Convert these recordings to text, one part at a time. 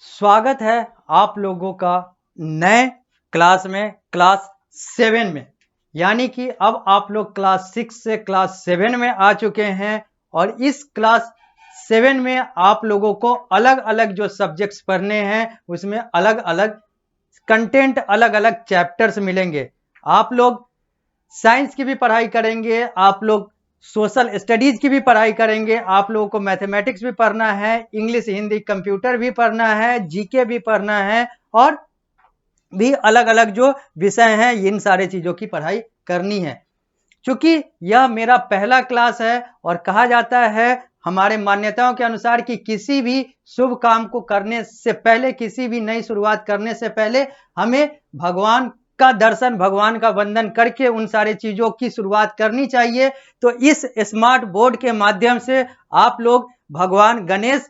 स्वागत है आप लोगों का नए क्लास में, क्लास 7 में। यानी कि अब आप लोग क्लास 6 से क्लास 7 में आ चुके हैं और इस क्लास 7 में आप लोगों को अलग अलग जो सब्जेक्ट्स पढ़ने हैं उसमें अलग अलग कंटेंट, अलग अलग चैप्टर्स मिलेंगे। आप लोग साइंस की भी पढ़ाई करेंगे, आप लोग सोशल स्टडीज की भी पढ़ाई करेंगे, आप लोगों को मैथमेटिक्स भी पढ़ना है, इंग्लिश, हिंदी, कंप्यूटर भी पढ़ना है, जीके भी पढ़ना है और भी अलग अलग जो विषय हैं इन सारे चीजों की पढ़ाई करनी है। क्योंकि यह मेरा पहला क्लास है और कहा जाता है हमारे मान्यताओं के अनुसार कि किसी भी शुभ काम को करने से पहले, किसी भी नई शुरुआत करने से पहले हमें भगवान का दर्शन, भगवान का वंदन करके उन सारे चीजों की शुरुआत करनी चाहिए। तो इस स्मार्ट बोर्ड के माध्यम से आप लोग भगवान गणेश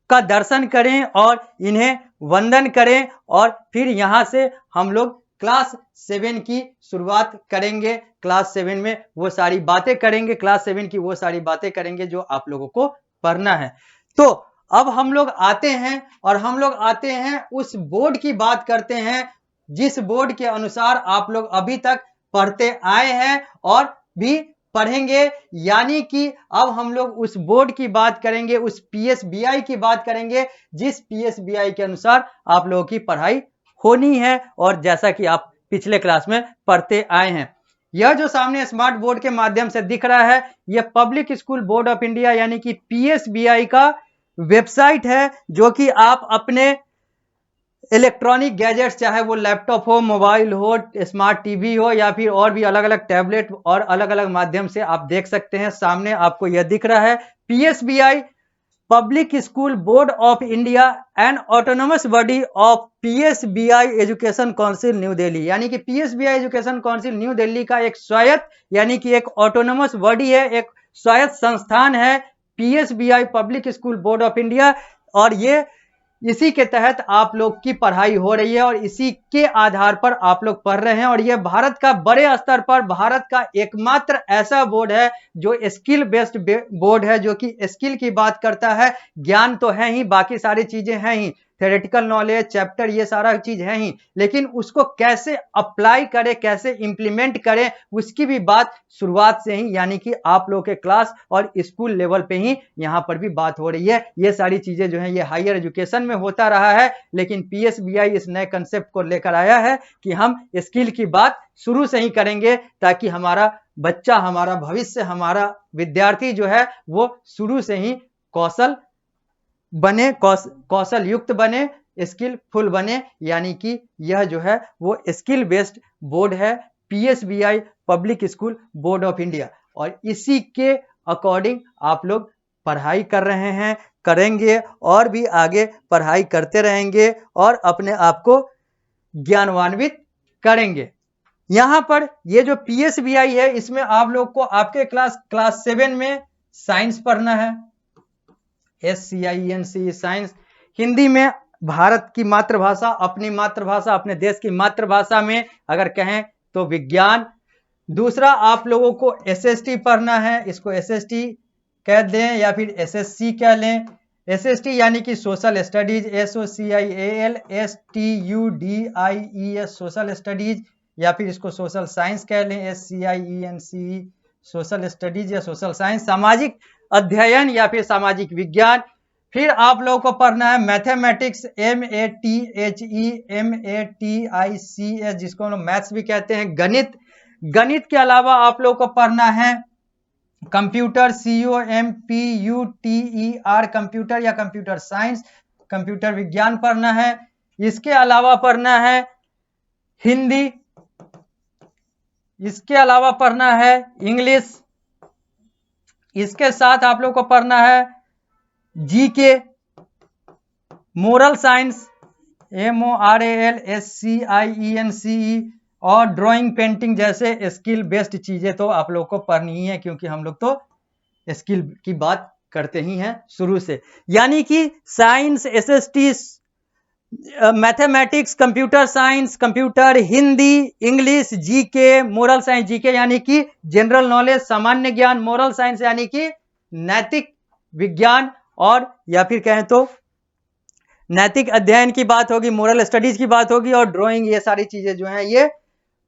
का दर्शन करें और इन्हें वंदन करें और फिर यहां से हम लोग क्लास 7 की शुरुआत करेंगे। क्लास 7 में वो सारी बातें करेंगे, क्लास 7 की वो सारी बातें करेंगे जो आप लोगों को पढ़ना है। तो अब हम लोग आते हैं और हम लोग आते हैं उस बोर्ड की बात करते हैं जिस बोर्ड के अनुसार आप लोग अभी तक पढ़ते आए हैं और भी पढ़ेंगे। यानी कि अब हम लोग उस बोर्ड की बात करेंगे, उस पीएसबीआई की बात करेंगे जिस पीएसबीआई के अनुसार आप लोगों की पढ़ाई होनी है और जैसा कि आप पिछले क्लास में पढ़ते आए हैं। यह जो सामने स्मार्ट बोर्ड के माध्यम से दिख रहा है यह public school board of India यानी कि पीएसबीआई का वेबसाइट है जो कि आप अपने इलेक्ट्रॉनिक गैजेट्स, चाहे वो लैपटॉप हो, मोबाइल हो, स्मार्ट टीवी हो या फिर और भी अलग अलग टैबलेट और अलग अलग माध्यम से आप देख सकते हैं। सामने आपको यह दिख रहा है PSBI public school board of India and autonomous body of PSBI education council New Delhi. यानी कि PSBI education council New Delhi का एक स्वायत्त यानी कि एक ऑटोनोमस बॉडी है, एक स्वायत्त संस्थान है PSBI public school board of India. और ये इसी के तहत आप लोग की पढ़ाई हो रही है और इसी के आधार पर आप लोग पढ़ रहे हैं। और यह भारत का बड़े स्तर पर भारत का एकमात्र ऐसा बोर्ड है जो स्किल बेस्ड बोर्ड है, जो कि स्किल की बात करता है। ज्ञान तो है ही, बाकी सारी चीजें हैं ही, थ्योरेटिकल नॉलेज, चैप्टर, ये सारा चीज है ही, लेकिन उसको कैसे अप्लाई करें, कैसे इंप्लीमेंट करें, उसकी भी बात शुरुआत से ही यानी कि आप लोग के क्लास और स्कूल लेवल पे ही यहां पर भी बात हो रही है। ये सारी चीजें जो है ये हायर एजुकेशन में होता रहा है, लेकिन पीएसबीआई इस नए कंसेप्ट को लेकर आया है कि हम स्किल की बात शुरू से ही करेंगे ताकि हमारा बच्चा, हमारा भविष्य, हमारा विद्यार्थी जो है वो शुरू से ही कौशल बने, कौशल युक्त बने, स्किलफुल बने। यानी कि यह जो है वो स्किल बेस्ड बोर्ड है PSBI public school board of India और इसी के अकॉर्डिंग आप लोग पढ़ाई कर रहे हैं, करेंगे और भी आगे पढ़ाई करते रहेंगे और अपने आप को ज्ञानवान्वित करेंगे। यहां पर ये जो पीएसबीआई है इसमें आप लोग को आपके क्लास 7 में साइंस पढ़ना है, SCIENC साइंस। हिंदी में भारत की मातृभाषा, अपनी मातृभाषा, अपने देश की मातृभाषा में अगर कहें तो विज्ञान। दूसरा आप लोगों को SST पढ़ना है, इसको SST कह दें या फिर SSC कह लें। SST यानी कि social studies, SOCIAL social studies, या फिर इसको सोशल साइंस कह लें, SCIENCE सोशल स्टडीज या सोशल साइंस, सामाजिक अध्ययन या फिर सामाजिक विज्ञान। फिर आप लोगों को पढ़ना है मैथमेटिक्स, MATHEMATICS जिसको हम लोग मैथ्स भी कहते हैं, गणित। गणित के अलावा आप लोगों को पढ़ना है कंप्यूटर, COMPUTER कंप्यूटर या कंप्यूटर साइंस, कंप्यूटर विज्ञान पढ़ना है। इसके अलावा पढ़ना है हिंदी, इसके अलावा पढ़ना है इंग्लिश, इसके साथ आप लोग को पढ़ना है जीके, मोरल साइंस, MORALSCIENCE और ड्राइंग, पेंटिंग जैसे स्किल बेस्ड चीजें तो आप लोग को पढ़नी ही है क्योंकि हम लोग तो स्किल की बात करते ही हैं शुरू से। यानी कि science, SST, mathematics, computer science, computer, Hindi, English, GK, moral science, GK यानी कि जनरल नॉलेज, सामान्य ज्ञान, मोरल साइंस यानी कि नैतिक विज्ञान, और या फिर कहें तो नैतिक अध्ययन की बात होगी, मोरल स्टडीज की बात होगी, और ड्राइंग, ये सारी चीजें जो हैं ये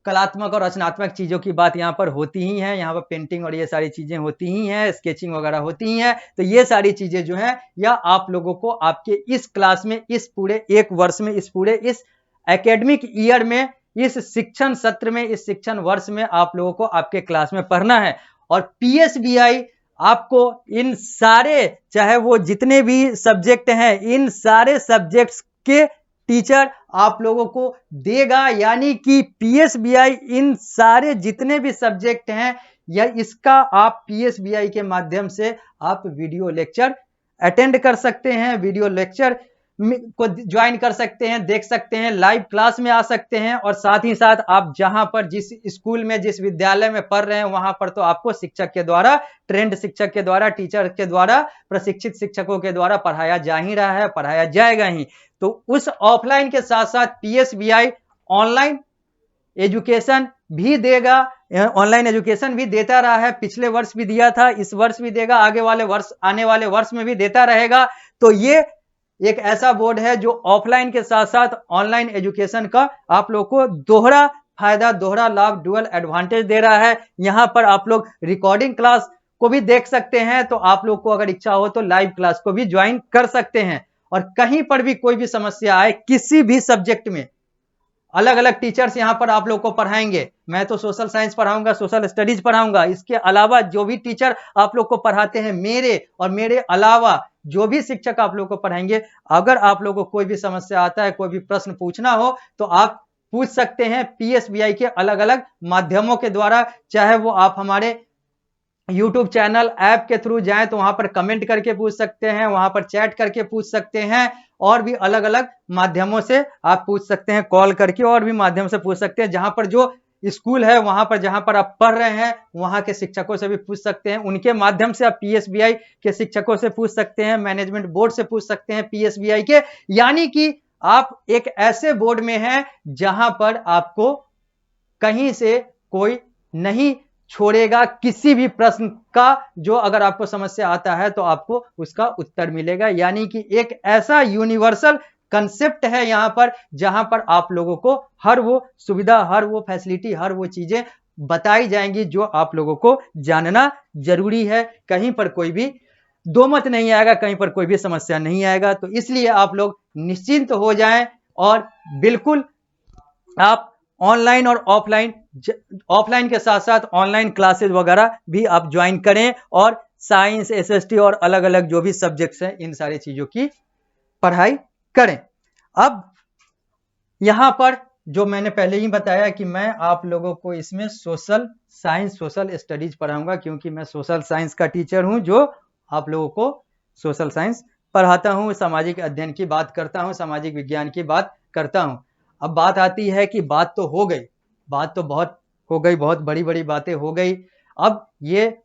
कलात्मक और रचनात्मक चीजों की बात यहाँ पर होती ही है। यहाँ पर पेंटिंग और ये सारी चीजें होती ही हैं, स्केचिंग वगैरह होती ही हैं। तो ये सारी चीजें जो हैं या आप लोगों को आपके इस क्लास में, इस पूरे एक वर्ष में, इस एकेडमिक ईयर में, इस शिक्षण सत्र में, इस शिक्षण वर्ष में आप लोगों को आपके क्लास में पढ़ना है। और पीएसबीआई आपको इन सारे, चाहे वो जितने भी सब्जेक्ट हैं, इन सारे सब्जेक्ट्स के टीचर आप लोगों को देगा। यानी कि पीएसबीआई इन सारे जितने भी सब्जेक्ट हैं या इसका आप पीएसबीआई के माध्यम से आप वीडियो लेक्चर अटेंड कर सकते हैं, वीडियो लेक्चर को ज्वाइन कर सकते हैं, देख सकते हैं, लाइव क्लास में आ सकते हैं। और साथ ही साथ आप जहां पर जिस स्कूल में, जिस विद्यालय में पढ़ रहे हैं, वहां पर तो आपको शिक्षक के द्वारा, ट्रेंड शिक्षक के द्वारा, टीचर के द्वारा, प्रशिक्षित शिक्षकों के द्वारा पढ़ाया जा ही रहा है, पढ़ाया जाएगा ही। तो उस ऑफलाइन के साथ साथ पीएसबीआई ऑनलाइन एजुकेशन भी देगा, ऑनलाइन एजुकेशन भी देता रहा है। पिछले वर्ष भी दिया था, इस वर्ष भी देगा, आगे वाले वर्ष, आने वाले वर्ष में भी देता रहेगा। तो ये एक ऐसा बोर्ड है जो ऑफलाइन के साथ साथ ऑनलाइन एजुकेशन का आप लोग को दोहरा फायदा, दोहरा लाभ, डुअल एडवांटेज दे रहा है। यहां पर आप लोग रिकॉर्डिंग क्लास को भी देख सकते हैं, तो आप लोग को अगर इच्छा हो तो लाइव क्लास को भी ज्वाइन कर सकते हैं। और कहीं पर भी कोई भी समस्या आए, किसी भी सब्जेक्ट में, अलग अलग टीचर्स यहां पर आप लोग को पढ़ाएंगे। मैं तो सोशल साइंस पढ़ाऊंगा, सोशल स्टडीज पढ़ाऊंगा। इसके अलावा जो भी टीचर आप लोग को पढ़ाते हैं, मेरे और मेरे अलावा जो भी शिक्षक आप लोग को पढ़ाएंगे, अगर आप लोग को कोई भी समस्या आता है, कोई भी प्रश्न पूछना हो, तो आप पूछ सकते हैं पीएसबीआई के अलग अलग माध्यमों के द्वारा। चाहे वो आप हमारे YouTube चैनल ऐप के थ्रू जाएं तो वहां पर कमेंट करके पूछ सकते हैं, वहां पर चैट करके पूछ सकते हैं, और भी अलग अलग माध्यमों से आप पूछ सकते हैं, कॉल करके और भी माध्यम से पूछ सकते हैं। जहां पर जो स्कूल है, वहां पर जहां पर आप पढ़ रहे हैं, वहां के शिक्षकों से भी पूछ सकते हैं। उनके माध्यम से आप पीएसबीआई के शिक्षकों से पूछ सकते हैं, मैनेजमेंट बोर्ड से पूछ सकते हैं पीएसबीआई के। यानी कि आप एक ऐसे बोर्ड में हैं जहां पर आपको कहीं से कोई नहीं छोड़ेगा। किसी भी प्रश्न का जो अगर आपको समस्या आता है तो आपको उसका उत्तर मिलेगा। यानी कि एक ऐसा यूनिवर्सल कंसेप्ट है यहां पर, जहां पर आप लोगों को हर वो सुविधा, हर वो फैसिलिटी, हर वो चीजें बताई जाएंगी जो आप लोगों को जानना जरूरी है। कहीं पर कोई भी दो मत नहीं आएगा, कहीं पर कोई भी समस्या नहीं आएगा। तो इसलिए आप लोग निश्चिंत हो जाएं और बिल्कुल आप ऑनलाइन और ऑफलाइन के साथ साथ ऑनलाइन क्लासेस वगैरह भी आप ज्वाइन करें, और साइंस, एसएसटी और अलग अलग जो भी सब्जेक्ट्स हैं, इन सारी चीजों की पढ़ाई करें। अब यहां पर जो मैंने पहले ही बताया कि मैं आप लोगों को इसमें सोशल साइंस, सोशल स्टडीज पढ़ाऊंगा, क्योंकि मैं सोशल साइंस का टीचर हूं जो आप लोगों को सोशल साइंस पढ़ाता हूं, सामाजिक अध्ययन की बात करता हूं, सामाजिक विज्ञान की बात करता हूं। अब बात आती है कि बात तो हो गई, बात तो बहुत हो गई, बहुत बड़ी बड़ी बातें हो गई। अब ये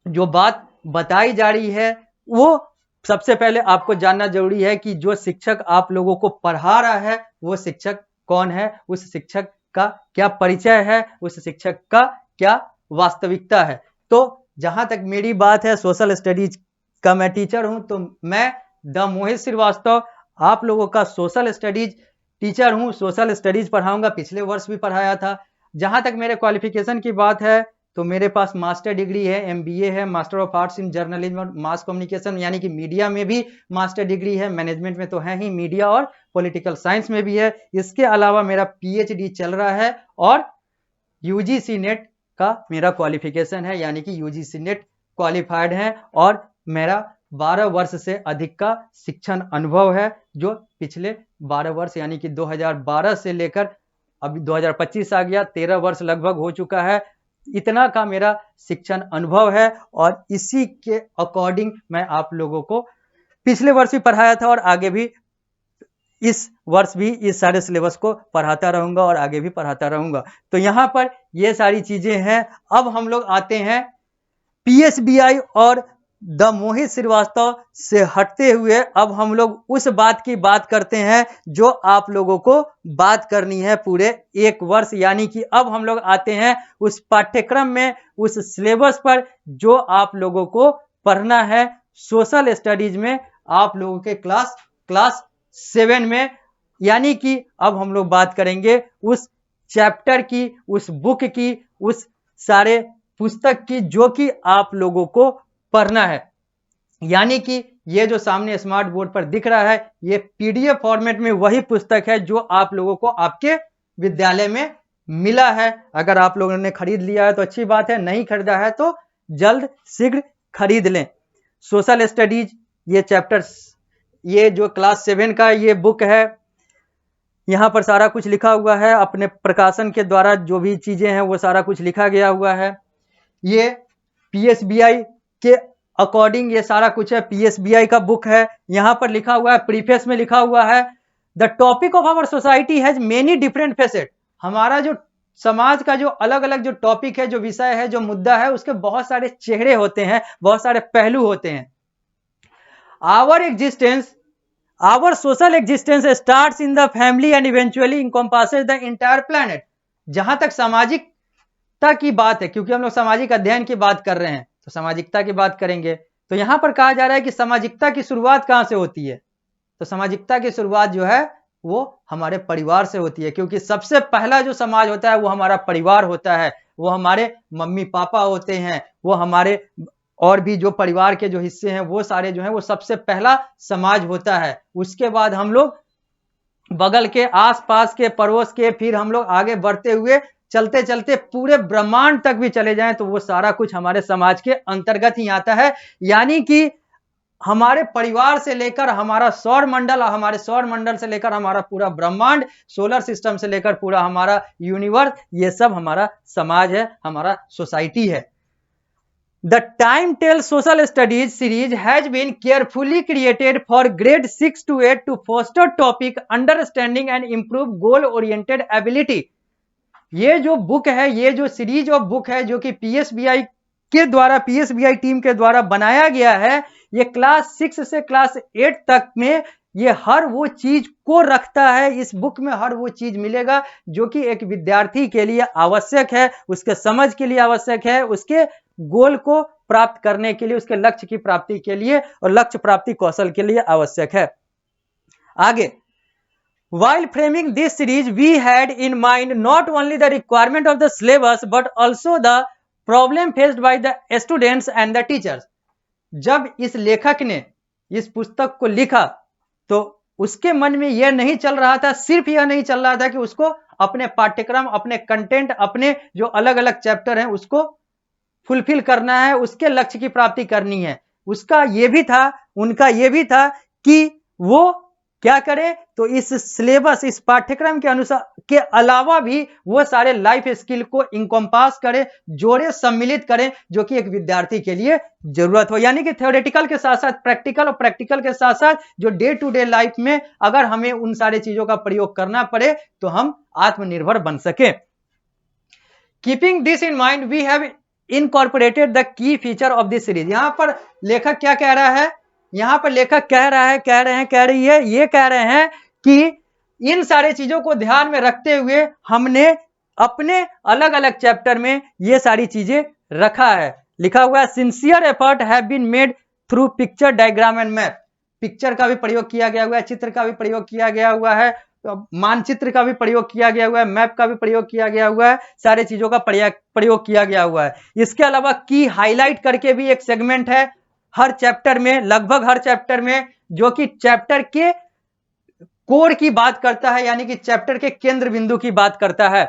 जो बात बताई जा रही है, वो सबसे पहले आपको जानना जरूरी है कि जो शिक्षक आप लोगों को पढ़ा रहा है वो शिक्षक कौन है, उस शिक्षक का क्या परिचय है, उस शिक्षक का क्या वास्तविकता है। तो जहां तक मेरी बात है, सोशल स्टडीज का मैं टीचर हूं, तो मैं द मोहित श्रीवास्तव आप लोगों का सोशल स्टडीज टीचर हूं, सोशल स्टडीज पढ़ाऊंगा, पिछले वर्ष भी पढ़ाया था। जहां तक मेरे क्वालिफिकेशन की बात है, तो मेरे पास मास्टर डिग्री है, एमबीए है, master of arts in journalism और मास कम्युनिकेशन, यानी कि मीडिया में भी मास्टर डिग्री है, मैनेजमेंट में तो है ही, मीडिया और पॉलिटिकल साइंस में भी है। इसके अलावा मेरा पीएचडी चल रहा है, और यूजीसी नेट का मेरा क्वालिफिकेशन है, यानी कि यूजीसी नेट क्वालिफाइड है, और मेरा 12 वर्ष से अधिक का शिक्षण अनुभव है, जो पिछले 12 वर्ष यानी कि 2012 से लेकर अभी 2025 आ गया, 13 वर्ष लगभग हो चुका है। इतना का मेरा शिक्षण अनुभव है, और इसी के अकॉर्डिंग मैं आप लोगों को पिछले वर्ष भी पढ़ाया था, और आगे भी इस वर्ष भी इस सारे सिलेबस को पढ़ाता रहूंगा, और आगे भी पढ़ाता रहूंगा। तो यहां पर ये सारी चीजें हैं। अब हम लोग आते हैं पीएसबीआई और द मोहित श्रीवास्तव से हटते हुए, अब हम लोग उस बात की बात करते हैं जो आप लोगों को बात करनी है पूरे एक वर्ष। यानी कि अब हम लोग आते हैं उस पाठ्यक्रम में, उस सिलेबस पर जो आप लोगों को पढ़ना है सोशल स्टडीज में। आप लोगों के क्लास 7 में। यानी कि अब हम लोग बात करेंगे उस चैप्टर की, उस बुक की, उस सारे पुस्तक की जो कि आप लोगों को पढ़ना है। यानी कि ये जो सामने स्मार्ट बोर्ड पर दिख रहा है, ये पीडीएफ फॉर्मेट में वही पुस्तक है जो आप लोगों को आपके विद्यालय में मिला है। अगर आप लोगों ने खरीद लिया है तो अच्छी बात है, नहीं खरीदा है तो जल्द शीघ्र खरीद लें। सोशल स्टडीज, ये चैप्टर्स, ये जो क्लास 7 का ये बुक है, यहाँ पर सारा कुछ लिखा हुआ है। अपने प्रकाशन के द्वारा जो भी चीजें हैं वो सारा कुछ लिखा गया हुआ है। ये पीएसबीआई के अकॉर्डिंग ये सारा कुछ है, पीएसबीआई का बुक है। यहाँ पर लिखा हुआ है, प्रीफेस में लिखा हुआ है, the topic of our society has many different facet. हमारा जो समाज का जो अलग अलग जो टॉपिक है, जो विषय है, जो मुद्दा है, उसके बहुत सारे चेहरे होते हैं, बहुत सारे पहलू होते हैं। Our social existence starts in the family and eventually encompasses the entire planet. जहां तक सामाजिकता की बात है, क्योंकि हम लोग सामाजिक अध्ययन की बात कर रहे हैं तो सामाजिकता की बात करेंगे, तो यहां पर कहा जा रहा है कि सामाजिकता की शुरुआत कहां से होती है? तो सामाजिकता की शुरुआत जो है वो हमारे परिवार से होती है, क्योंकि सबसे पहला जो समाज होता है वो हमारा परिवार होता है, वो हमारे मम्मी पापा होते हैं, वो हमारे और भी जो परिवार के जो हिस्से हैं वो सारे जो हैं वो सबसे पहला समाज होता है। उसके बाद हम लोग बगल के, आसपास के, पड़ोस के, फिर हम लोग आगे बढ़ते हुए चलते चलते पूरे ब्रह्मांड तक भी चले जाएं तो वो सारा कुछ हमारे समाज के अंतर्गत ही आता है। यानी कि हमारे परिवार से लेकर हमारा सौर मंडल, हमारे सौर मंडल से लेकर हमारा पूरा ब्रह्मांड, सोलर सिस्टम से लेकर पूरा हमारा यूनिवर्स, ये सब हमारा समाज है, हमारा सोसाइटी है। The Time Tell Social Studies series has been carefully created for grade 6 to 8 to foster topic understanding and improve goal-oriented ability। ये जो बुक है, ये जो सीरीज ऑफ बुक है जो कि पीएसबीआई के द्वारा, पीएसबीआई टीम के द्वारा बनाया गया है, ये क्लास 6 से क्लास 8 तक में ये हर वो चीज को रखता है। इस बुक में हर वो चीज मिलेगा जो कि एक विद्यार्थी के लिए आवश्यक है, उसके समझ के लिए आवश्यक है, उसके गोल को प्राप्त करने के लिए, उसके लक्ष्य की प्राप्ति के लिए और लक्ष्य प्राप्ति कौशल के लिए आवश्यक है। आगे, while framing this series we had in mind not only the requirement of the syllabus but also the problem faced by the students and the teachers। जब इस लेखक ने इस पुस्तक को लिखा तो उसके मन में यह नहीं चल रहा था, सिर्फ यह नहीं चल रहा था कि उसको अपने पाठ्यक्रम, अपने कंटेंट, अपने जो अलग अलग चैप्टर हैं उसको फुलफिल करना है, उसके लक्ष्य की प्राप्ति करनी है। उसका ये भी था, उनका ये भी था कि वो क्या करे, तो इस सिलेबस, इस पाठ्यक्रम के अनुसार के अलावा भी वो सारे लाइफ स्किल को इनकम्पास करे, जोड़े, सम्मिलित करें, जो कि एक विद्यार्थी के लिए जरूरत हो। यानी कि थ्योरेटिकल के साथ साथ प्रैक्टिकल, और प्रैक्टिकल के साथ साथ जो डे टू डे लाइफ में अगर हमें उन सारे चीजों का प्रयोग करना पड़े तो हम आत्मनिर्भर बन सके। Keeping this in mind we have incorporated the key feature of this series. यहां पर लेखक क्या कह रहा है, यहां पर लेखक कह रही है ये कह रहे हैं कि इन सारे चीजों को ध्यान में रखते हुए हमने अपने अलग अलग चैप्टर में ये सारी चीजें रखा है। लिखा हुआ है, sincere effort have been made through picture, diagram and map. Picture का भी प्रयोग किया गया हुआ है, चित्र का भी प्रयोग किया गया हुआ है, मानचित्र का भी प्रयोग किया गया हुआ है, मैप का भी प्रयोग किया गया हुआ है, सारे चीजों का प्रयोग किया गया हुआ है। इसके अलावा की हाईलाइट करके भी एक सेगमेंट है हर चैप्टर में, लगभग हर चैप्टर में, जो कि चैप्टर के कोर की बात करता है, यानी कि चैप्टर के केंद्र बिंदु की बात करता है।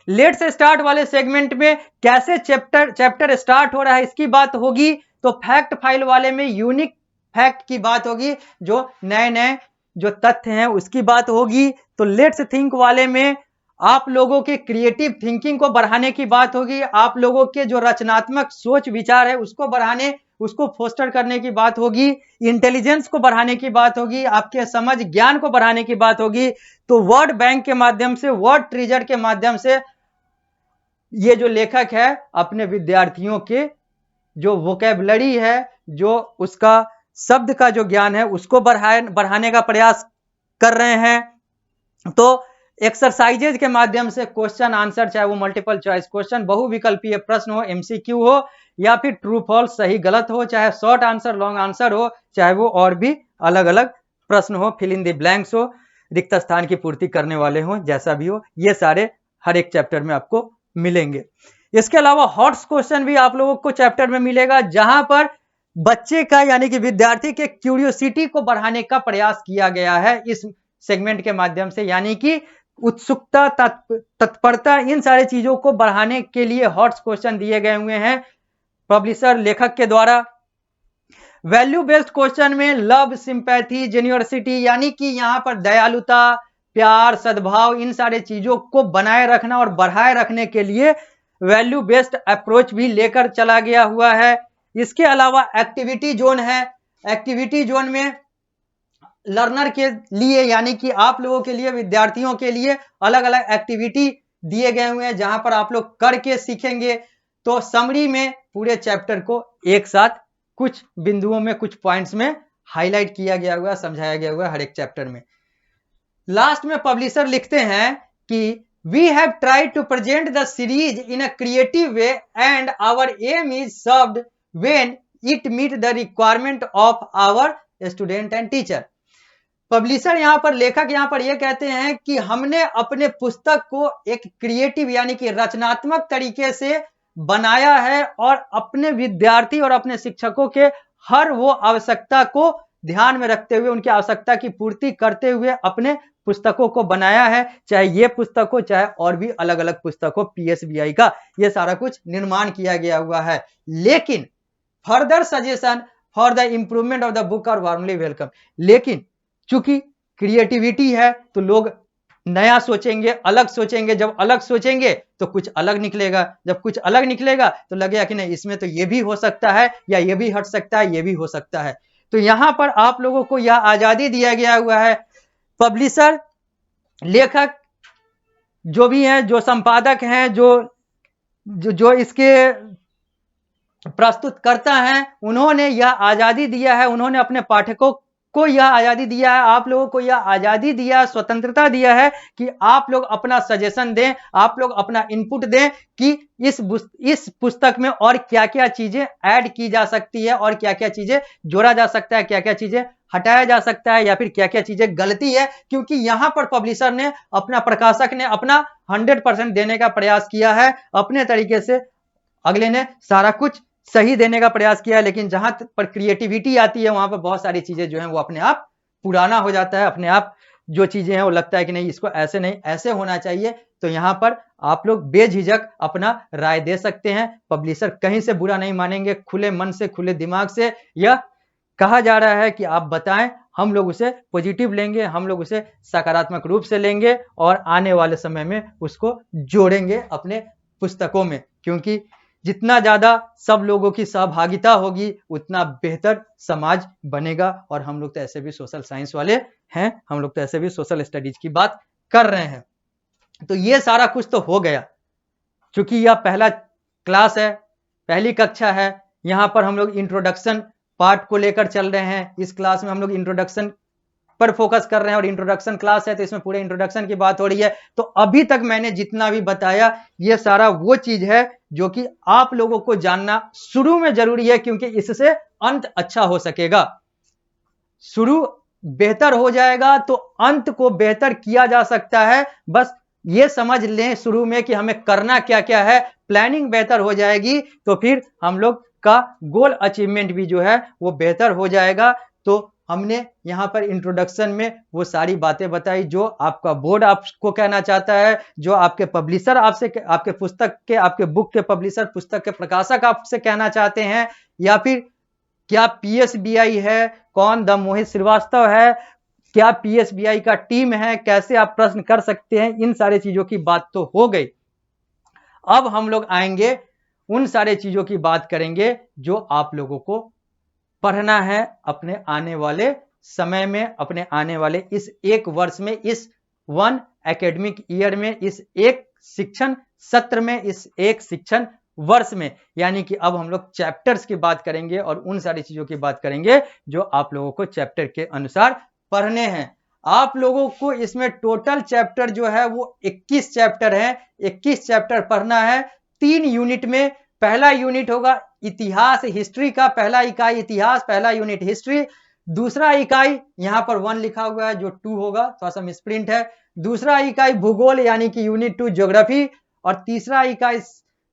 लेट्स स्टार्ट वाले सेगमेंट में कैसे चैप्टर स्टार्ट हो रहा है इसकी बात होगी, तो फैक्ट फाइल वाले में यूनिक फैक्ट की बात होगी, जो नए नए जो तथ्य हैं उसकी बात होगी। तो लेट्स थिंक वाले में आप लोगों के क्रिएटिव थिंकिंग को बढ़ाने की बात होगी, आप लोगों के जो रचनात्मक सोच विचार है उसको बढ़ाने, उसको फोस्टर करने की बात होगी, इंटेलिजेंस को बढ़ाने की बात होगी, आपके समझ ज्ञान को बढ़ाने की बात होगी। तो वर्ड बैंक के माध्यम से, वर्ड ट्रीजर के माध्यम से ये जो लेखक है अपने विद्यार्थियों के जो वोकैबुलरी है, जो उसका शब्द का जो ज्ञान है उसको बढ़ाने का प्रयास कर रहे हैं। तो एक्सरसाइजेज के माध्यम से क्वेश्चन आंसर, चाहे वो मल्टीपल चॉइस क्वेश्चन, बहुविकल्पीय प्रश्न हो, एमसीक्यू हो, या फिर ट्रू फॉल्स, सही गलत हो, चाहे शॉर्ट आंसर लॉन्ग आंसर हो, चाहे वो और भी अलग अलग प्रश्न हो, फिल इन द ब्लैंक्स हो, रिक्त स्थान की पूर्ति करने वाले हो, जैसा भी हो, ये सारे हर एक चैप्टर में आपको मिलेंगे। इसके अलावा हॉट्स क्वेश्चन भी आप लोगों को चैप्टर में मिलेगा, जहां पर बच्चे का यानी कि विद्यार्थी के क्यूरियोसिटी को बढ़ाने का प्रयास किया गया है इस सेगमेंट के माध्यम से, यानी कि उत्सुकता, तत्परता, इन सारी चीजों को बढ़ाने के लिए हॉट्स क्वेश्चन दिए गए हुए हैं पब्लिशर लेखक के द्वारा। वैल्यू बेस्ड क्वेश्चन में लव, सिंपैथी, जेन्युइनिटी, यानी कि यहां पर दयालुता, प्यार, सद्भाव, इन सारे चीजों को बनाए रखना और बढ़ाए रखने के लिए वैल्यू बेस्ड अप्रोच भी लेकर चला गया हुआ है। इसके अलावा एक्टिविटी जोन है। एक्टिविटी जोन में लर्नर के लिए यानी कि आप लोगों के लिए, विद्यार्थियों के लिए अलग अलग एक्टिविटी दिए गए हुए हैं, जहां पर आप लोग करके सीखेंगे। तो समरी में पूरे चैप्टर को एक साथ कुछ बिंदुओं में, कुछ पॉइंट्स में हाईलाइट किया गया हुआ, समझाया गया हुआ हर एक चैप्टर में। लास्ट में पब्लिशर लिखते हैं कि we have tried to present the series in a creative way and our aim is served when it meet the requirement of our student and teacher. Publisher यहां पर, लेखक यहां पर यह कहते हैं कि हमने अपने पुस्तक को एक क्रिएटिव यानी कि रचनात्मक तरीके से बनाया है और अपने विद्यार्थी और अपने शिक्षकों के हर वो आवश्यकता को ध्यान में रखते हुए, उनकी आवश्यकता की पूर्ति करते हुए अपने पुस्तकों को बनाया है। चाहे ये पुस्तक हो, चाहे और भी अलग अलग पुस्तक हो, पीएसबीआई का ये सारा कुछ निर्माण किया गया हुआ है। लेकिन further suggestion for the improvement of the book are warmly welcome. लेकिन चूंकि क्रिएटिविटी है तो लोग नया सोचेंगे, अलग सोचेंगे। जब अलग सोचेंगे तो कुछ अलग निकलेगा, जब कुछ अलग निकलेगा तो लगेगा कि नहीं, इसमें तो ये भी हो सकता है, या ये भी हट सकता है, ये भी हो सकता है। तो यहां पर आप लोगों को यह आजादी दिया गया हुआ है। पब्लिशर, लेखक जो भी हैं, जो संपादक हैं, जो इसके प्रस्तुत करता है, उन्होंने यह आजादी दिया है, उन्होंने अपने पाठकों को यह आजादी दिया है, आप लोगों को यह आजादी दिया, स्वतंत्रता दिया है कि आप लोग अपना सजेशन दें, आप लोग अपना इनपुट दें कि इस पुस्तक में और क्या क्या चीजें ऐड की जा सकती है और क्या क्या चीजें जोड़ा जा सकता है, क्या क्या चीजें हटाया जा सकता है, या फिर क्या क्या चीजें गलती है। क्योंकि यहां पर पब्लिशर ने, अपना प्रकाशक ने अपना 100% देने का प्रयास किया है अपने तरीके से, अगले ने सारा कुछ सही देने का प्रयास किया है। लेकिन जहां पर क्रिएटिविटी आती है, वहां पर बहुत सारी चीजें जो हैं वो अपने आप पुराना हो जाता है, अपने आप जो चीजें हैं वो लगता है कि नहीं, इसको ऐसे नहीं, ऐसे होना चाहिए। तो यहां पर आप लोग बेझिझक अपना राय दे सकते हैं। पब्लिशर कहीं से बुरा नहीं मानेंगे, खुले मन से, खुले दिमाग से यह कहा जा रहा है कि आप बताएं, हम लोग उसे पॉजिटिव लेंगे, हम लोग उसे सकारात्मक रूप से लेंगे और आने वाले समय में उसको जोड़ेंगे अपने पुस्तकों में। क्योंकि जितना ज्यादा सब लोगों की सहभागिता होगी, उतना बेहतर समाज बनेगा। और हम लोग तो ऐसे भी सोशल साइंस वाले हैं, हम लोग तो ऐसे भी सोशल स्टडीज की बात कर रहे हैं। तो ये सारा कुछ तो हो गया। चूंकि यह पहला क्लास है, पहली कक्षा है, यहां पर हम लोग इंट्रोडक्शन पार्ट को लेकर चल रहे हैं। इस क्लास में हम लोग इंट्रोडक्शन पर फोकस कर रहे हैं और इंट्रोडक्शन क्लास है तो इसमें पूरे इंट्रोडक्शन की बात हो रही है। तो अभी तक मैंने जितना भी बताया, ये सारा वो चीज है जो कि आप लोगों को जानना शुरू में जरूरी है, क्योंकि इससे अंत अच्छा हो सकेगा। शुरू बेहतर हो जाएगा तो अंत को बेहतर किया जा सकता है। बस ये समझ लें शुरू में कि हमें करना क्या क्या है, प्लानिंग बेहतर हो जाएगी तो फिर हम लोग का गोल अचीवमेंट भी जो है वो बेहतर हो जाएगा। तो हमने यहाँ पर इंट्रोडक्शन में वो सारी बातें बताई जो आपका बोर्ड आपको कहना चाहता है, जो आपके पब्लिशर आपसे, आपके पुस्तक के, आपके बुक के पब्लिशर, पुस्तक के प्रकाशक आपसे कहना चाहते हैं, या फिर क्या पीएसबीआई है, कौन द मोहित श्रीवास्तव है, क्या पीएसबीआई का टीम है, कैसे आप प्रश्न कर सकते हैं, इन सारी चीजों की बात तो हो गई। अब हम लोग आएंगे, उन सारे चीजों की बात करेंगे जो आप लोगों को पढ़ना है अपने आने वाले समय में, अपने आने वाले इस एक वर्ष में, इस 1 एकेडमिक ईयर में, इस एक शिक्षण सत्र में, इस एक शिक्षण वर्ष में। यानी कि अब हम लोग चैप्टर्स की बात करेंगे और उन सारी चीजों की बात करेंगे जो आप लोगों को चैप्टर के अनुसार पढ़ने हैं। आप लोगों को इसमें टोटल चैप्टर जो है वो 21 चैप्टर है, 21 चैप्टर पढ़ना है 3 यूनिट में। पहला यूनिट होगा इतिहास, हिस्ट्री का, पहला इकाई इतिहास, पहला यूनिट हिस्ट्री। दूसरा इकाई यहाँ पर 1 लिखा हुआ है, जो 2 होगा, थोड़ा सा मिसप्रिंट है। दूसरा इकाई भूगोल यानी कि यूनिट 2 ज्योग्राफी, और तीसरा इकाई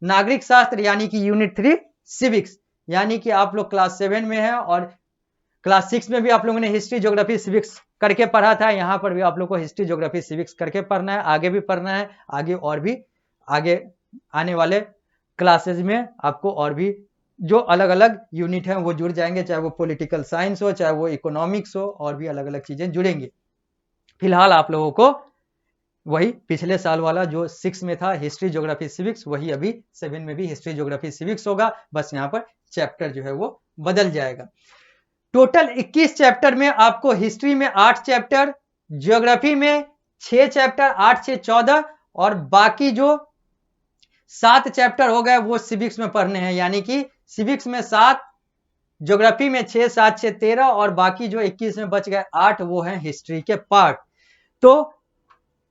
नागरिक शास्त्र यानी कि यूनिट 3 सिविक्स। यानी कि आप लोग क्लास 7 में है और क्लास 6 में भी आप लोगों ने हिस्ट्री ज्योग्राफी सिविक्स करके पढ़ा था। यहाँ पर भी आप लोग को हिस्ट्री ज्योग्राफी सिविक्स करके पढ़ना है, आगे भी पढ़ना है, आगे और भी आगे आने वाले क्लासेज में आपको और भी जो अलग अलग यूनिट हैं वो जुड़ जाएंगे, चाहे वो पॉलिटिकल साइंस हो, चाहे वो इकोनॉमिक्स हो, और भी अलग अलग चीजें जुड़ेंगी। फिलहाल आप लोगों को वही पिछले साल वाला जो 6 में था हिस्ट्री ज्योग्राफी सिविक्स, वही अभी 7 में भी हिस्ट्री ज्योग्राफी सिविक्स होगा, बस यहाँ पर चैप्टर जो है वो बदल जाएगा। टोटल 21 चैप्टर में आपको हिस्ट्री में 8 चैप्टर, ज्योग्राफी में 6 चैप्टर, 8 से 14, और बाकी जो 7 चैप्टर हो गए वो सिविक्स में पढ़ने हैं। यानी कि सिविक्स में 7, ज्योग्राफी में 6, 7 से 13, और बाकी जो 21 में बच गए 8 वो हैं हिस्ट्री के पार्ट। तो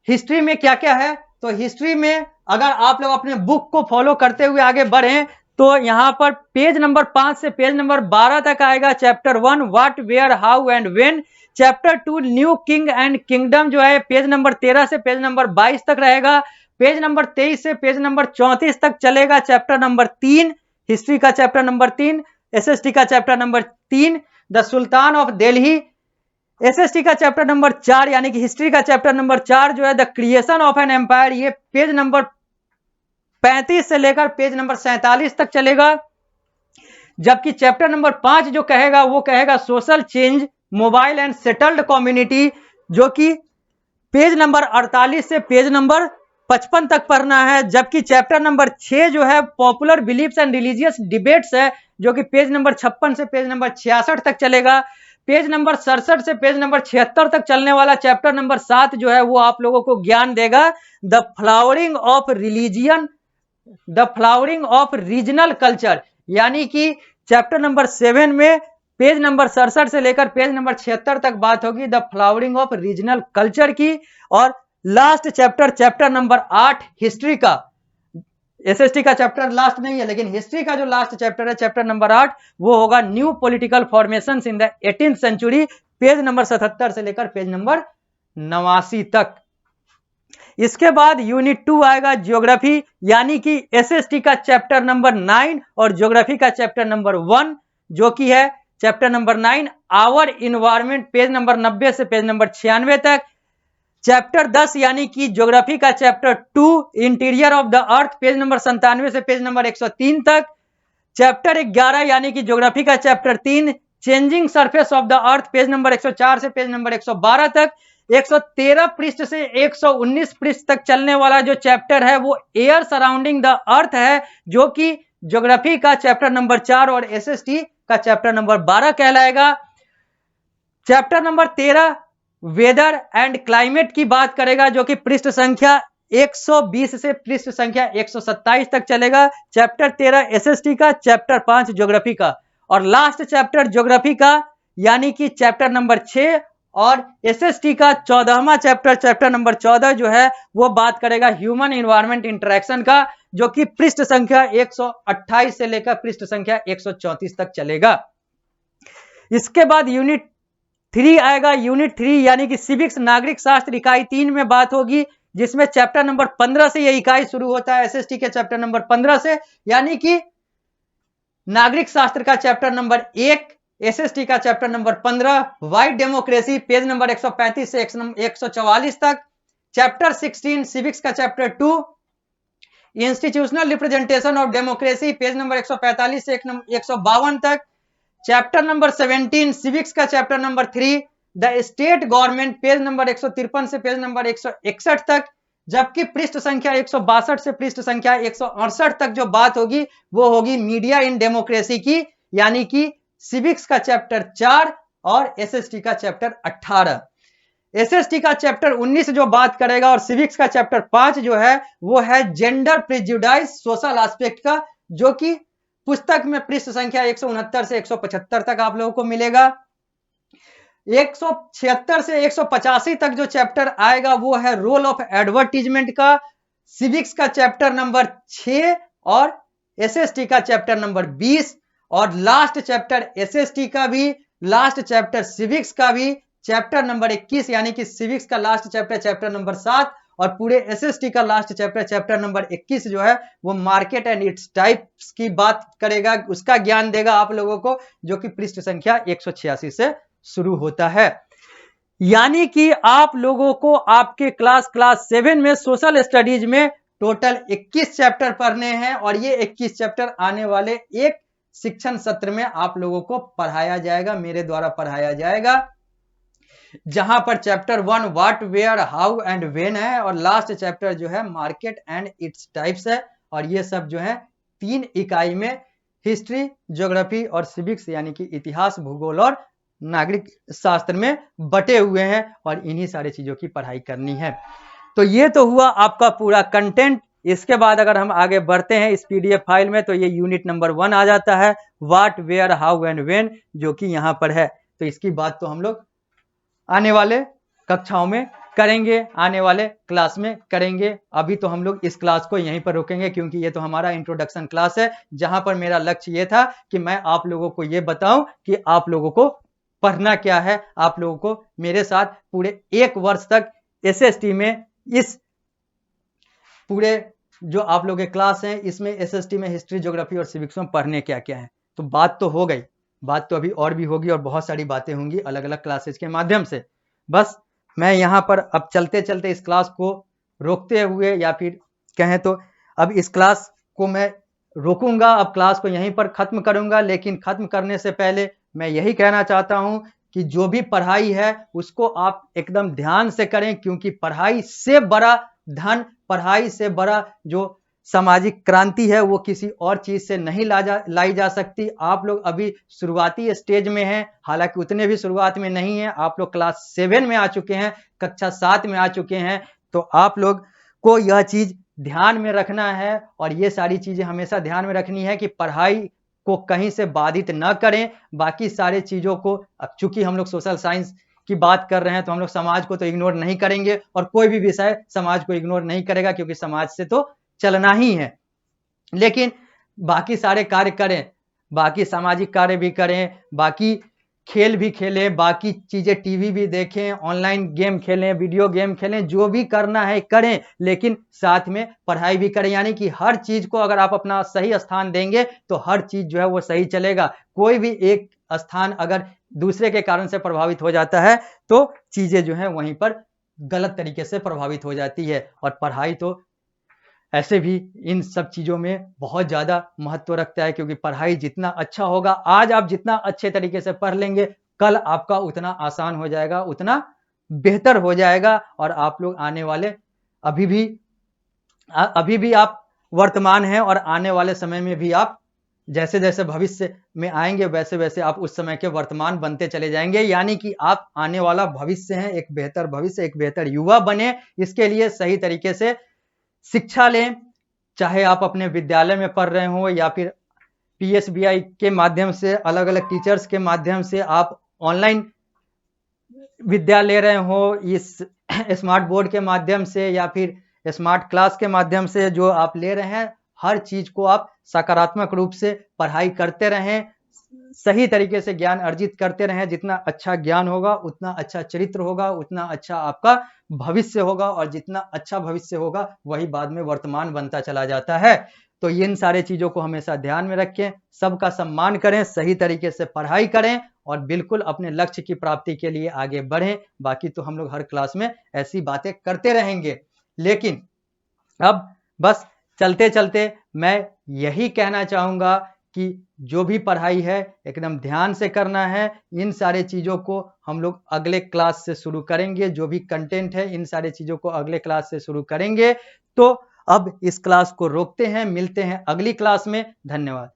हिस्ट्री में क्या क्या है, तो हिस्ट्री में अगर आप लोग अपने बुक को फॉलो करते हुए आगे बढ़े तो यहाँ पर पेज नंबर 5 से पेज नंबर 12 तक आएगा chapter 1 what where how and when. Chapter 2 new king and kingdom जो है पेज नंबर 13 से पेज नंबर 22 तक रहेगा। पेज नंबर 23 से पेज नंबर 34 तक चलेगा चैप्टर नंबर 3, हिस्ट्री का चैप्टर नंबर 3। एसएसटी का chapter number 3 the sultan of Delhi. SST का चैप्टर नंबर 4 यानी कि हिस्ट्री का चैप्टर नंबर 4 जो है the creation of an empire, ये पेज नंबर 35 से लेकर पेज नंबर 47 तक चलेगा। जबकि चैप्टर नंबर 5 जो कहेगा वो कहेगा social change, mobile and settled community, जो कि पेज नंबर 48 से पेज नंबर 55 तक पढ़ना है। जबकि चैप्टर नंबर 6 जो है popular beliefs and religious debates है, जो कि पेज नंबर 56 से पेज नंबर 66 तक चलेगा। पेज नंबर 67 से पेज नंबर 76 तक चलने वाला चैप्टर नंबर 7 जो है वो आप लोगों को ज्ञान देगा the flowering of religion, the flowering of regional culture. यानी कि चैप्टर नंबर 7 में पेज नंबर 67 से लेकर पेज नंबर 76 तक बात होगी the flowering of regional culture की। और last chapter, chapter number 8 history का, एसएसटी का चैप्टर लास्ट नहीं है लेकिन हिस्ट्री का जो लास्ट चैप्टर है चैप्टर नंबर 8 वो होगा new political formations in the 18th century, page number 77 से लेकर पेज नंबर 89 तक। इसके बाद यूनिट 2 आएगा ज्योग्राफी, यानी कि एसएसटी का चैप्टर नंबर 9 और ज्योग्राफी का चैप्टर नंबर 1 जो कि है chapter number 9 our environment, page number 90 से पेज नंबर 96 तक। चैप्टर 10 यानी कि ज्योग्राफी का chapter 2 interior of the earth, page number 97 से पेज नंबर 103 तक। चैप्टर 11 यानी कि ज्योग्राफी का chapter 3 changing surface of the earth, page number 104 से पेज नंबर 112 तक। 113 पृष्ठ से 119 पृष्ठ तक चलने वाला जो चैप्टर है वो एयर सराउंडिंग द अर्थ है, जो कि ज्योग्राफी का चैप्टर नंबर 4 और एसएसटी का चैप्टर नंबर 12 कहलाएगा। Chapter number 13 weather and climate की बात करेगा, जो कि पृष्ठ संख्या 120 से पृष्ठ संख्या 127 तक चलेगा। चैप्टर 13 एसएसटी का, चैप्टर 5 ज्योग्राफी का, और लास्ट चैप्टर ज्योग्राफी का यानी कि चैप्टर नंबर 6 और एसएसटी का 14वां चैप्टर, चैप्टर नंबर 14 जो है वो बात करेगा ह्यूमन इन्वायरमेंट इंटरेक्शन का, जो कि पृष्ठ संख्या 128 से लेकर पृष्ठ संख्या 134 तक चलेगा। इसके बाद यूनिट 3 आएगा। यूनिट 3 यानी कि सिविक्स नागरिक शास्त्र इकाई 3 में बात होगी, जिसमें चैप्टर नंबर 15 से यह इकाई शुरू होता है, एसएसटी के चैप्टर नंबर 15 से, यानी कि नागरिक शास्त्र का चैप्टर नंबर 1, एसएसटी का chapter number 15 white democracy, page number 135 से 144 तक। चैप्टर 16 सिविक्स का chapter 2 institutional representation of democracy, page number 145 से 152 तक। चैप्टर नंबर 17 सिविक्स का chapter number 3 the state government, page number 153 से पेज नंबर 161 तक। जबकि पृष्ठ संख्या 162 से पृष्ठ संख्या 168 तक जो बात होगी वो होगी मीडिया इन डेमोक्रेसी की, यानी कि सिविक्स का चैप्टर 4 और एसएसटी का चैप्टर 18। एसएसटी का चैप्टर 19 जो बात करेगा और सिविक्स का चैप्टर 5 जो है वो है जेंडर प्रेजुडाइस सोशल एस्पेक्ट का, जो कि पुस्तक में पृष्ठ संख्या 169 से 175 तक आप लोगों को मिलेगा। 176 से 185 तक जो चैप्टर आएगा वो है रोल ऑफ एडवर्टीजमेंट का, सिविक्स का चैप्टर नंबर 6 और एसएसटी का चैप्टर नंबर 20। और लास्ट चैप्टर एसएसटी का भी लास्ट चैप्टर सिविक्स का भी चैप्टर नंबर 21 यानी कि सिविक्स का लास्ट चैप्टर चैप्टर नंबर 7 और पूरे एसएसटी का लास्ट चैप्टर चैप्टर नंबर 21 जो है वो मार्केट एंड इट्स टाइप्स की बात करेगा, उसका ज्ञान देगा आप लोगों को, जो कि पृष्ठ संख्या 186 से शुरू होता है। यानी कि आप लोगों को आपके क्लास 7 में सोशल स्टडीज में टोटल 21 चैप्टर पढ़ने हैं और ये 21 चैप्टर आने वाले एक शिक्षण सत्र में आप लोगों को पढ़ाया जाएगा, मेरे द्वारा पढ़ाया जाएगा, जहां पर chapter 1 what where how and when है और लास्ट चैप्टर जो है मार्केट एंड इट्स टाइप्स है। और ये सब जो है 3 इकाई में हिस्ट्री, ज्योग्राफी और सिविक्स यानी कि इतिहास, भूगोल और नागरिक शास्त्र में बटे हुए हैं और इन्हीं सारी चीजों की पढ़ाई करनी है। तो ये तो हुआ आपका पूरा कंटेंट। इसके बाद अगर हम आगे बढ़ते हैं इस पीडीएफ फाइल में तो ये यूनिट नंबर 1 आ जाता है, what where how and when, जो कि यहां पर है। तो इसकी बात तो हम लोग आने वाले कक्षाओं में करेंगे, आने वाले क्लास में करेंगे। अभी तो हम लोग इस क्लास को यहीं पर रोकेंगे क्योंकि ये तो हमारा इंट्रोडक्शन क्लास है, जहां पर मेरा लक्ष्य ये था कि मैं आप लोगों को ये बताऊं कि आप लोगों को पढ़ना क्या है, आप लोगों को मेरे साथ पूरे 1 वर्ष तक एसएसटी में इस पूरे जो आप लोगों के क्लास हैं इसमें एसएसटी में हिस्ट्री, ज्योग्राफी और सिविक्स में पढ़ने क्या क्या है। तो बात तो हो गई, बात तो अभी और भी होगी और बहुत सारी बातें होंगी अलग अलग क्लासेस के माध्यम से। बस मैं यहाँ पर अब चलते चलते इस क्लास को रोकते हुए या फिर कहें तो अब इस क्लास को मैं रोकूंगा, अब क्लास को यहीं पर खत्म करूंगा। लेकिन खत्म करने से पहले मैं यही कहना चाहता हूं कि जो भी पढ़ाई है उसको आप एकदम ध्यान से करें, क्योंकि पढ़ाई से बड़ा धन, पढ़ाई से बड़ा जो सामाजिक क्रांति है वो किसी और चीज से नहीं लाई जा सकती। आप लोग अभी शुरुआती स्टेज में हैं, हालांकि उतने भी शुरुआत में नहीं है, आप लोग क्लास 7 में आ चुके हैं, कक्षा 7 में आ चुके हैं। तो आप लोग को यह चीज ध्यान में रखना है और ये सारी चीजें हमेशा ध्यान में रखनी है कि पढ़ाई को कहीं से बाधित न करें। बाकी सारे चीजों को, अब चूंकि हम लोग सोशल साइंस की बात कर रहे हैं तो हम लोग समाज को तो इग्नोर नहीं करेंगे और कोई भी विषय समाज को इग्नोर नहीं करेगा क्योंकि समाज से तो चलना ही है। लेकिन बाकी सारे कार्य करें, बाकी सामाजिक कार्य भी करें, बाकी खेल भी खेलें, बाकी चीजें टीवी भी देखें, ऑनलाइन गेम खेलें, वीडियो गेम खेलें, जो भी करना है करें, लेकिन साथ में पढ़ाई भी करें। यानी कि हर चीज को अगर आप अपना सही स्थान देंगे तो हर चीज जो है वो सही चलेगा। कोई भी एक स्थान अगर दूसरे के कारण से प्रभावित हो जाता है तो चीजें जो है वहीं पर गलत तरीके से प्रभावित हो जाती है। और पढ़ाई तो ऐसे भी इन सब चीजों में बहुत ज्यादा महत्व रखता है, क्योंकि पढ़ाई जितना अच्छा होगा, आज आप जितना अच्छे तरीके से पढ़ लेंगे, कल आपका उतना आसान हो जाएगा, उतना बेहतर हो जाएगा। और आप लोग आने वाले अभी भी आप वर्तमान हैं और आने वाले समय में भी आप जैसे जैसे भविष्य में आएंगे वैसे वैसे आप उस समय के वर्तमान बनते चले जाएंगे। यानी कि आप आने वाला भविष्य हैं, एक बेहतर भविष्य, एक बेहतर युवा बने। इसके लिए सही तरीके से शिक्षा लें, चाहे आप अपने विद्यालय में पढ़ रहे हो या फिर पीएसबीआई के माध्यम से, अलग अलग टीचर्स के माध्यम से आप ऑनलाइन विद्या ले रहे हो, इस स्मार्ट बोर्ड के माध्यम से या फिर स्मार्ट क्लास के माध्यम से जो आप ले रहे हैं, हर चीज को आप सकारात्मक रूप से पढ़ाई करते रहें, सही तरीके से ज्ञान अर्जित करते रहें। जितना अच्छा ज्ञान होगा उतना अच्छा चरित्र होगा, उतना अच्छा आपका भविष्य होगा और जितना अच्छा भविष्य होगा वही बाद में वर्तमान बनता चला जाता है। तो इन सारे चीजों को हमेशा ध्यान में रखें, सबका सम्मान करें, सही तरीके से पढ़ाई करें और बिल्कुल अपने लक्ष्य की प्राप्ति के लिए आगे बढ़ें। बाकी तो हम लोग हर क्लास में ऐसी बातें करते रहेंगे। लेकिन अब बस चलते चलते मैं यही कहना चाहूंगा कि जो भी पढ़ाई है एकदम ध्यान से करना है। इन सारे चीजों को हम लोग अगले क्लास से शुरू करेंगे, जो भी कंटेंट है इन सारे चीजों को अगले क्लास से शुरू करेंगे। तो अब इस क्लास को रोकते हैं, मिलते हैं अगली क्लास में। धन्यवाद।